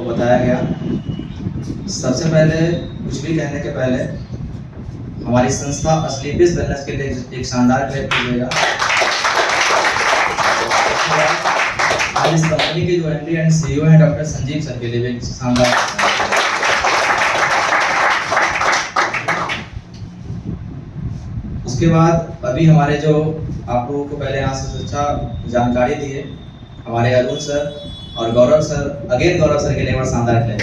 को बताया गया। सबसे पहले कुछ भी कहने के पहले हमारी संस्था स्लीपिस वेलनेस के लिए एक शानदार क्लैप कीजिएगा। आज इस कंपनी के जो एमडी एंड सीईओ हैं डॉक्टर संजीव सर के लिए भी एक शानदार। उसके बाद अभी हमारे जो आप लोगों को पहले यहाँ से अच्छा जानकारी दिए हमारे अरुण सर और गौरव सर, अगेन गौरव सर के लिए बड़ा शानदार क्लैप।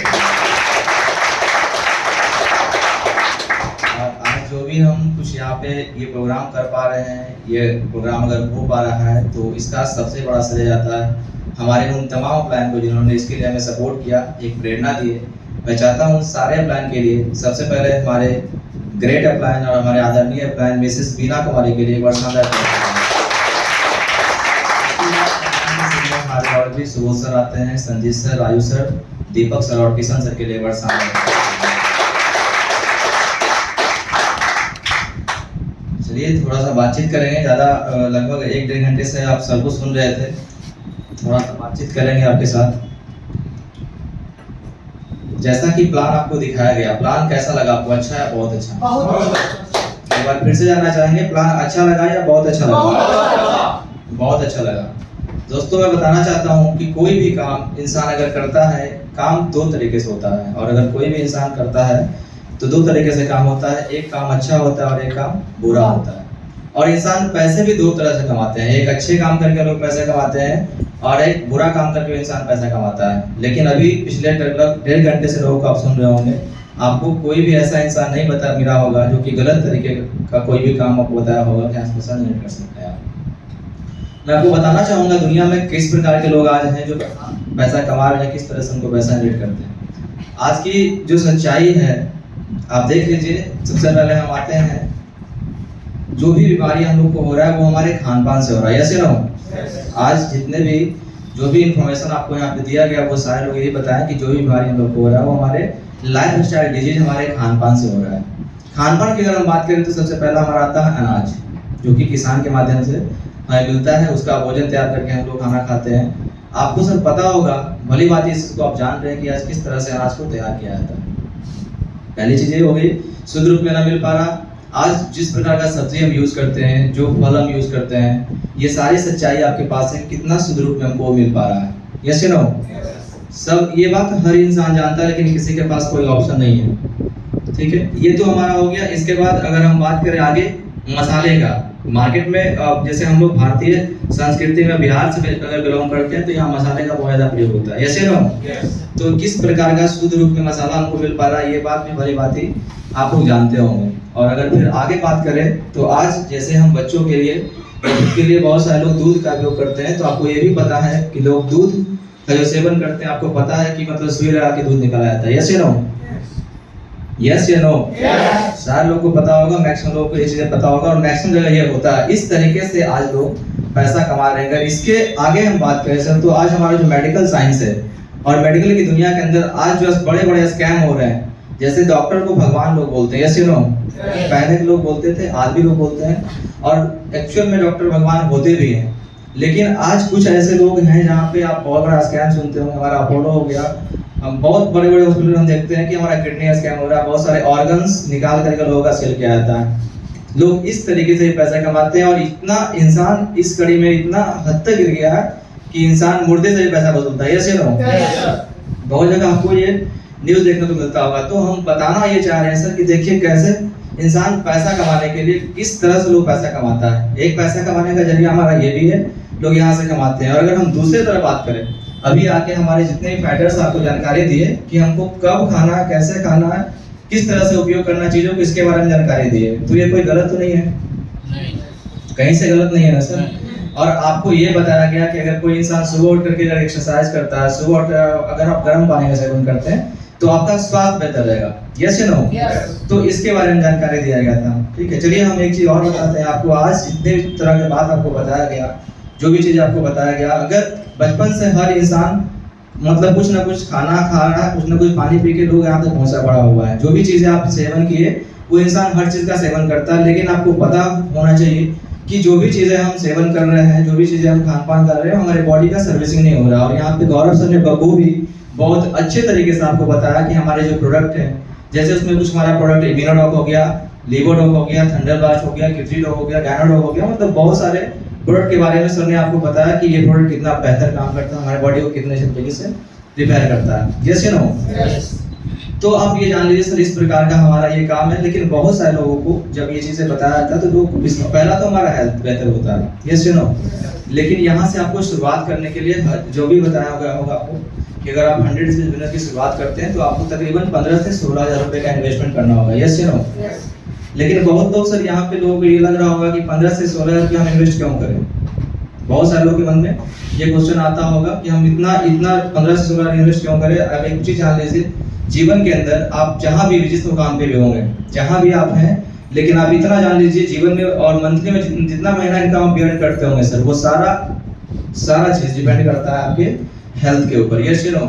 और आज जो भी हम कुछ यहाँ पे ये प्रोग्राम कर पा रहे हैं, ये प्रोग्राम अगर हो पा रहा है तो इसका सबसे बड़ा श्रेय जाता है हमारे उन तमाम प्लान को जिन्होंने इसके लिए हमें सपोर्ट किया, एक प्रेरणा दिए। मैं चाहता हूँ सारे प्लान के लिए सबसे पहले हमारे ग्रेट अपलायन और हमारे आदरणीय अपलायन मिसेस बीना कुमारी के लिए एक बार शानदार और भी सुबोध सर आते हैं, संजीत सर, राजू सर, दीपक सर और किशन सर के लिए एक बार शानदार। चलिए थोड़ा सा बातचीत करेंगे, ज़्यादा लगभग 1-1.5 घंटे से आप सबको सुन रहे थे, थोड़ा सा बातचीत करेंगे आपके साथ। जैसा कि प्लान आपको दिखाया गया, प्लान कैसा लगा आपको? अच्छा है, बहुत अच्छा? एक बार फिर से जानना चाहेंगे, प्लान अच्छा लगा या बहुत अच्छा लगा? बहुत अच्छा लगा। दोस्तों मैं बताना चाहता हूँ कि कोई भी काम इंसान अगर करता है, काम 2 तरीके से होता है, और अगर कोई भी इंसान करता है तो 2 तरीके से काम होता है। एक काम अच्छा होता है और एक काम बुरा होता है। और इंसान पैसे भी 2 तरह से कमाते हैं, एक अच्छे काम करके लोग पैसे कमाते हैं और एक बुरा काम करके इंसान पैसा कमाता है। लेकिन अभी पिछले लगभग 1.5 घंटे से लोगों को आप सुन रहे होंगे, आपको कोई भी ऐसा इंसान नहीं बता मिला होगा जो कि गलत तरीके का कोई भी काम आपको बताया होगा कि आप पसंद नहीं कर सकते हैं। मैं आपको बताना चाहूँगा दुनिया में किस प्रकार के लोग आज हैं जो पैसा कमा रहे हैं, किस तरह से उनको पैसा जनरेट करते हैं। आज की जो सच्चाई है आप देख लीजिए, सबसे पहले हम आते हैं, जो भी बीमारी हम लोग को हो रहा है वो हमारे खान पान से हो रहा है, यस या नो? आज जितने भी जो भी इंफॉर्मेशन आपको यहाँ पे दिया गया वो सारे लोग यही बताएं कि जो भी बीमारी हम लोग को हो रहा है वो हमारे लाइफ स्टाइल डिजीज हमारे खान पान से हो रहा है। खान पान की अगर हम बात करें तो सबसे पहला हमारा आता है अनाज, जो कि किसान के माध्यम से हमें मिलता है, उसका भोजन तैयार करके हम लोग खाना खाते हैं। आपको सब पता होगा, भली बात इसको आप जान रहे हैं कि आज किस तरह से अनाज को तैयार किया जाता है। पहली चीज ये हो गई, शुद्ध रूप में ना मिल पा रहा। आज जिस प्रकार का सब्जी हम यूज करते हैं, जो फल हम यूज करते हैं, ये सारी सच्चाई आपके पास है, कितना शुद्ध रूप में हमको मिल पा रहा है, यस या नो? सब ये बात हर इंसान जानता है, लेकिन किसी के पास कोई ऑप्शन नहीं है। ठीक है, ये तो हमारा हो गया। इसके बाद अगर हम बात करें आगे मसाले का, मार्केट में जैसे हम लोग भारतीय संस्कृति में बिहार से अगर बिलोंग करते हैं तो यहाँ मसाले का बहुत ज्यादा प्रयोग होता है, यस या नो? तो किस प्रकार का शुद्ध रूप में मसाला हमको मिल पा रहा है, ये बात भी भली बात ही आप लोग जानते होंगे। और अगर फिर आगे बात करें तो आज जैसे हम बच्चों के लिए बहुत सारे लोग दूध का उपयोग करते हैं, तो आपको ये भी पता है कि लोग दूध का जो सेवन करते हैं, आपको पता है कि मतलब सुई लगा के दूध निकाला जाता है, यस या नो? यस या नो? सारे लोगों को पता होगा, मैक्सिमम लोगों को ये चीजें पता होगा, और मैक्सिमम जगह ये होता है। इस तरीके से आज लोग पैसा कमा रहे हैं। इसके आगे हम बात करें सर, तो आज हमारा जो मेडिकल साइंस है और मेडिकल की दुनिया के अंदर आज जो बड़े बड़े स्कैम हो रहे हैं, जैसे डॉक्टर को भगवान लोग बोलते हैं, यस यू नो? पहले के लोग बोलते थे, आज भी लोग बोलते हैं, और एक्चुअल में डॉक्टर भगवान होते भी हैं। लेकिन आज कुछ ऐसे लोग हैं जहाँ पे आप बहुत बड़ा स्कैम सुनते होंगे। हमारा अपोलो हो गया, हम बहुत बड़े बड़े हॉस्पिटल हम देखते हैं कि हमारा किडनी स्कैम हो रहा है, बहुत सारे ऑर्गन्स निकाल करके लोगों का सेल किया जाता है। लोग इस तरीके से पैसा कमाते हैं, और इतना इंसान इस कड़ी में इतना हद तक गिर गया है कि इंसान मुर्दे से भी पैसा वसूलता है, यस या नो? बहुत जगह आपको ये न्यूज़ देखने को मिलता होगा। तो हम बताना ये चाह रहे हैं सर कि देखिए कैसे इंसान पैसा कमाने के लिए किस तरह से लोग पैसा कमाता है। एक पैसा कमाने का जरिया हमारा ये भी है, लोग यहाँ से कमाते हैं। और अगर हम दूसरी तरफ बात करें, अभी आके हमारे जितने भी फाइटर्स आपको जानकारी दिए कि हमको कब खाना है, कैसे खाना है, किस तरह से उपयोग करना चीज़ों को, इसके बारे में जानकारी दिए, तो ये कोई गलत तो नहीं है? कहीं से गलत नहीं है ना सर? और आपको ये बताया गया कि अगर कोई इंसान सुबह उठ करके अगर एक्सरसाइज करता है, सुबह उठ अगर आप गर्म पानी का सेवन करते हैं तो आपका स्वास्थ्य बेहतर रहेगा, यस या नो? तो इसके बारे में जानकारी दिया गया था। ठीक है, चलिए हम एक चीज और बताते हैं आपको। आज जितने भी तरह के बात आपको बताया गया, जो भी चीज आपको बताया गया, अगर बचपन से हर इंसान मतलब कुछ ना कुछ खाना खा रहा है, कुछ ना कुछ पानी पी के लोग यहाँ तक पहुंचा पड़ा हुआ है। जो भी चीजें आप सेवन किए, वो इंसान हर चीज का सेवन करता है, लेकिन आपको पता होना चाहिए कि जो भी चीजें हम सेवन कर रहे हैं, जो भी चीजें हम खान पान कर रहे हैं, हमारे बॉडी का सर्विसिंग नहीं हो रहा। और यहाँ पे गौरव सर ने बखूबी बहुत अच्छे तरीके से आपको बताया कि हमारे जो प्रोडक्ट है, जैसे उसमें कुछ हमारा प्रोडक्ट इम्यूनोडॉक हो गया, लीवोडॉक हो गया, थंडरबास्ट हो गया, किफ्रीडॉक हो गया, गायनोडॉक हो गया, मतलब बहुत सारे प्रोडक्ट के बारे में सर ने आपको बताया कि ये प्रोडक्ट कितना बेहतर काम करता है, हमारे बॉडी को कितने अच्छे तरीके से रिपेयर करता है। यस या नो? तो आप ये जान लीजिए सर, इस प्रकार का हमारा ये काम है। लेकिन बहुत सारे लोगों को जब ये चीजें बताया जाता है तो लोग पहला तो हमारा हेल्थ बेहतर होता है, यस या नो? लेकिन यहाँ से आपको शुरुआत करने के लिए जो भी बताया गया होगा आपको कि अगर आप 100 रुपीज बिजनेस की शुरुआत करते हैं तो आपको तकरीबन 15 से 16 हज़ार रुपए का इन्वेस्टमेंट करना होगा, यस या नो? लेकिन बहुत लोग सर यहाँ पे लोगों को ये लग रहा होगा कि 15 से 16 हज़ार रुपया हम इन्वेस्ट क्यों करें। बहुत सारे लोगों के मन में ये क्वेश्चन आता होगा कि हम इतना 15 से 16 हज़ार इन्वेस्ट क्यों करें। अब एक चीज जान लीजिए, जीवन के अंदर आप जहाँ भी जिस मुकाम पे भी होंगे, जहाँ भी आप हैं, लेकिन आप इतना जान लीजिए जीवन में और मंथली में जितना महीना इनकम आप अर्न करते होंगे सर, वो सारा चीज डिपेंड करता है आपके हेल्थ के ऊपर, यस या नो?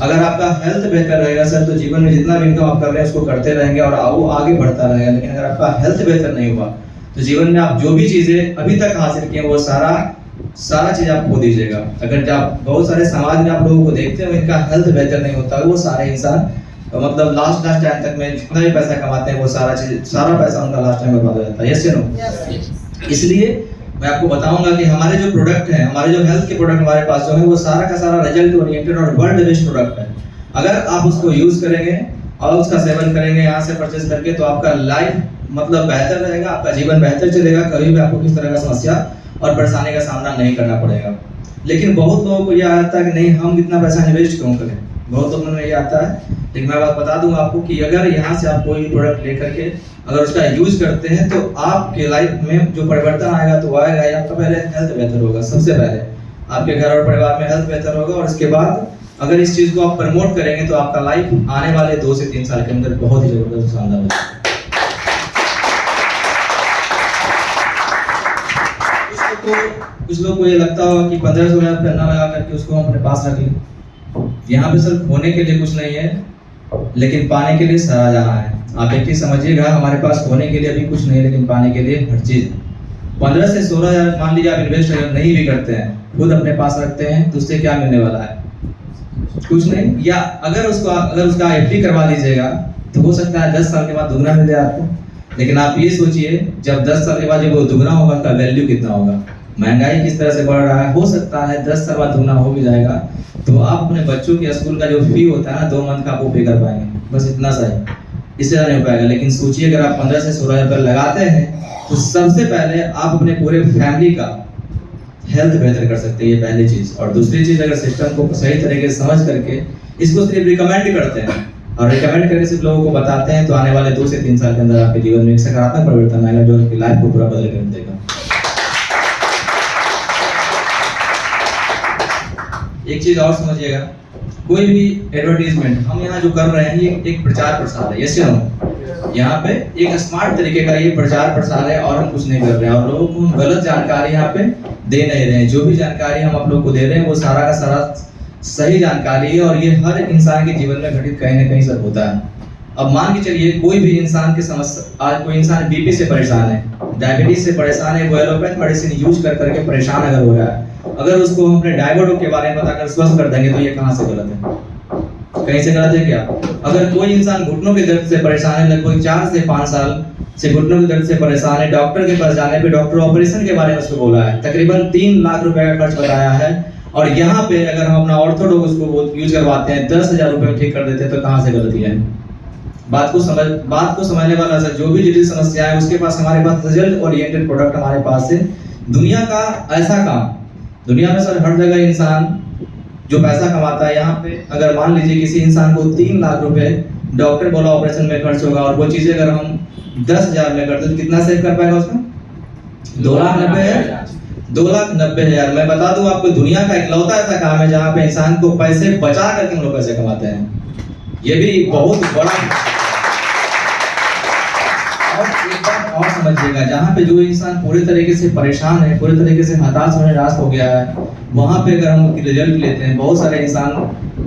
अगर आपका हेल्थ बेहतर रहेगा सर तो जीवन में जितना भी इनकम आप कर रहे हैं उसको करते रहेंगे और वो आगे बढ़ता रहेगा। लेकिन अगर आपका हेल्थ बेहतर नहीं हुआ तो जीवन में आप जो भी चीजें अभी तक हासिल किए वो सारा चीज आप खो दीजिएगा। अगर जब बहुत सारे समाज में आप लोगों को देखते हो इनका हेल्थ बेहतर नहीं होता, वो सारे इंसान मतलब लास्ट टाइम तक में जितना भी पैसा कमाते हैं वो सारा पैसा उनका लास्ट टाइम बर्बाद हो जाता है, यस या नो? इसलिए मैं आपको बताऊंगा कि हमारे जो प्रोडक्ट हैं, हमारे जो हेल्थ के प्रोडक्ट हमारे पास जो है वो सारा का सारा रिजल्ट ओरिएंटेड और वर्ल्ड बेस्ड प्रोडक्ट है। अगर आप उसको यूज करेंगे और उसका सेवन करेंगे यहाँ से परचेज करके तो आपका लाइफ मतलब बेहतर रहेगा, आपका जीवन बेहतर चलेगा, कभी भी आपको किस तरह का समस्या और परेशानी का सामना नहीं करना पड़ेगा। लेकिन बहुत लोगों को यह आता है कि नहीं हम इतना पैसा इन्वेस्ट क्यों करें, बहुत लोगों में ये आता है। लेकिन मैं बात बता दूंगा आपको कि अगर यहाँ से आप कोई भी प्रोडक्ट लेकर के अगर उसका यूज करते हैं तो आपके लाइफ में जो परिवर्तन आएगा तो आएगा ही। आपका पहले हेल्थ बेहतर होगा, सबसे पहले आपके घर और परिवार में हेल्थ बेहतर होगा, और उसके बाद अगर इस चीज को आप प्रमोट करेंगे तो आपका लाइफ आने वाले 2 से 3 साल के अंदर बहुत ही जबरदस्त शानदार होगा। कुछ लोग को ये लगता होगा कि 1500 रुपया करना लगा करके उसको हम अपने पास रख लें। यहाँ पे सिर्फ खोने के लिए कुछ नहीं है, लेकिन पाने के लिए सारा जहाँ है। आप एक चीज समझिएगा, हमारे पास खोने के लिए अभी कुछ नहीं, लेकिन पाने के लिए हर चीज। 15 से 16 हज़ार मान लीजिए आप इन्वेस्ट अगर नहीं भी करते हैं, खुद अपने पास रखते हैं तो उससे क्या मिलने वाला है? कुछ नहीं। या अगर उसका एफडी करवा दीजिएगा तो हो सकता है 10 साल के बाद दुगना मिल जाए आपको। लेकिन आप ये सोचिए जब 10 साल के बाद जब वो दुगना होगा उसका वैल्यू कितना होगा, महंगाई किस तरह से बढ़ रहा है। हो सकता है 10 साल बाद दुगना हो भी जाएगा तो आप अपने बच्चों के स्कूल का जो फी होता है ना 2 मंथ का वो पे कर पाएंगे, बस इतना सा है, इससे ज़्यादा नहीं हो पाएगा। लेकिन सोचिए अगर आप 15 से 16 हज़ार लगाते हैं तो सबसे पहले आप अपने पूरे फैमिली का हेल्थ बेहतर कर सकते हैं, ये पहली चीज। और दूसरी चीज, अगर सिस्टम को सही तरीके से समझ करके इसको सिर्फ रिकमेंड करते हैं और रिकमेंड करके सिर्फ लोगों को बताते हैं तो आने वाले 2 से 3 साल के अंदर आपके जीवन में एक सकारात्मक परिवर्तन आएगा जो आपकी लाइफ को पूरा बदल कर देगा। एक चीज और समझिएगा, कोई भी एडवर्टीजमेंट हम यहाँ जो कर रहे हैं ये एक प्रचार प्रसार है, यस या नो? यहाँ पे एक स्मार्ट तरीके का ये प्रचार प्रसार है और हम कुछ नहीं कर रहे हैं और लोगों को गलत जानकारी यहाँ पे दे नहीं रहे हैं। जो भी जानकारी हम आप लोग को दे रहे हैं वो सारा का सारा सही जानकारी है और ये हर इंसान के जीवन में घटित कहीं ना कहीं सब होता है। अब मान के चलिए कोई भी इंसान की समस्या, आज कोई इंसान बीपी से परेशान है, डायबिटीज से परेशान है, वो एलोपैथ मेडिसिन यूज कर करके परेशान अगर हो रहा है, अगर उसको हम अपने डायबिटीज के बारे में बताकर स्वस्थ कर देंगे तो ये कहाँ से गलत है? कहीं से गलत है क्या? अगर कोई इंसान घुटनों के दर्द से परेशान है, लगभग 4 से 5 साल से घुटनों के दर्द से परेशान है, डॉक्टर के पास जाने पे डॉक्टर ऑपरेशन के बारे में उसको बोला है, तकरीबन 3 लाख रुपए का खर्च बताया है, और यहाँ पे अगर हम अपना ऑर्थोडॉक्स उसको यूज करवाते हैं 10,000 रुपए में ठीक कर देते हैं तो कहाँ से गलती है? बात को समझने वाला सर जो भी जटिल समस्या है उसके पास हमारे पास रिजल्ट ओरिएंटेड प्रोडक्ट हमारे पास है। दुनिया का ऐसा काम, दुनिया में सर हर जगह इंसान जो पैसा कमाता है, यहाँ पे अगर मान लीजिए किसी इंसान को 3 लाख रुपए डॉक्टर बोला ऑपरेशन में खर्च होगा और वो चीजें अगर हम 10,000 में करते तो कितना सेव कर पाएगा उसमें? 2,90,000। मैं बता दूं आपको, दुनिया का इकलौता ऐसा काम है जहाँ पे इंसान को पैसे बचा करके हम लोग पैसे कमाते हैं। ये भी बहुत बड़ा। और समझिएगा, जहाँ पे जो इंसान पूरे तरीके से परेशान है, पूरे तरीके से हताश और निराश हो गया है, वहाँ पे अगर हम रिजल्ट लेते हैं, बहुत सारे इंसान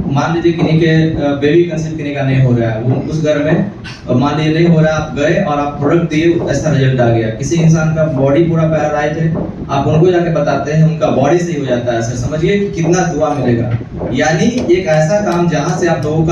मान लीजिए किन्हीं के बेबी कंसीव किन्हीं का नहीं हो रहा है, वो उस घर में मान लीजिए नहीं हो रहा है, आप गए और आप प्रोडक्ट दिए, ऐसा रिजल्ट आ गया। किसी इंसान का बॉडी पूरा पैरालाइज है, आप उनको जाके बताते हैं, उनका बॉडी सही हो जाता है। सर समझिए कितना दुआ मिलेगा। यानी एक ऐसा काम जहां से आप लोगों का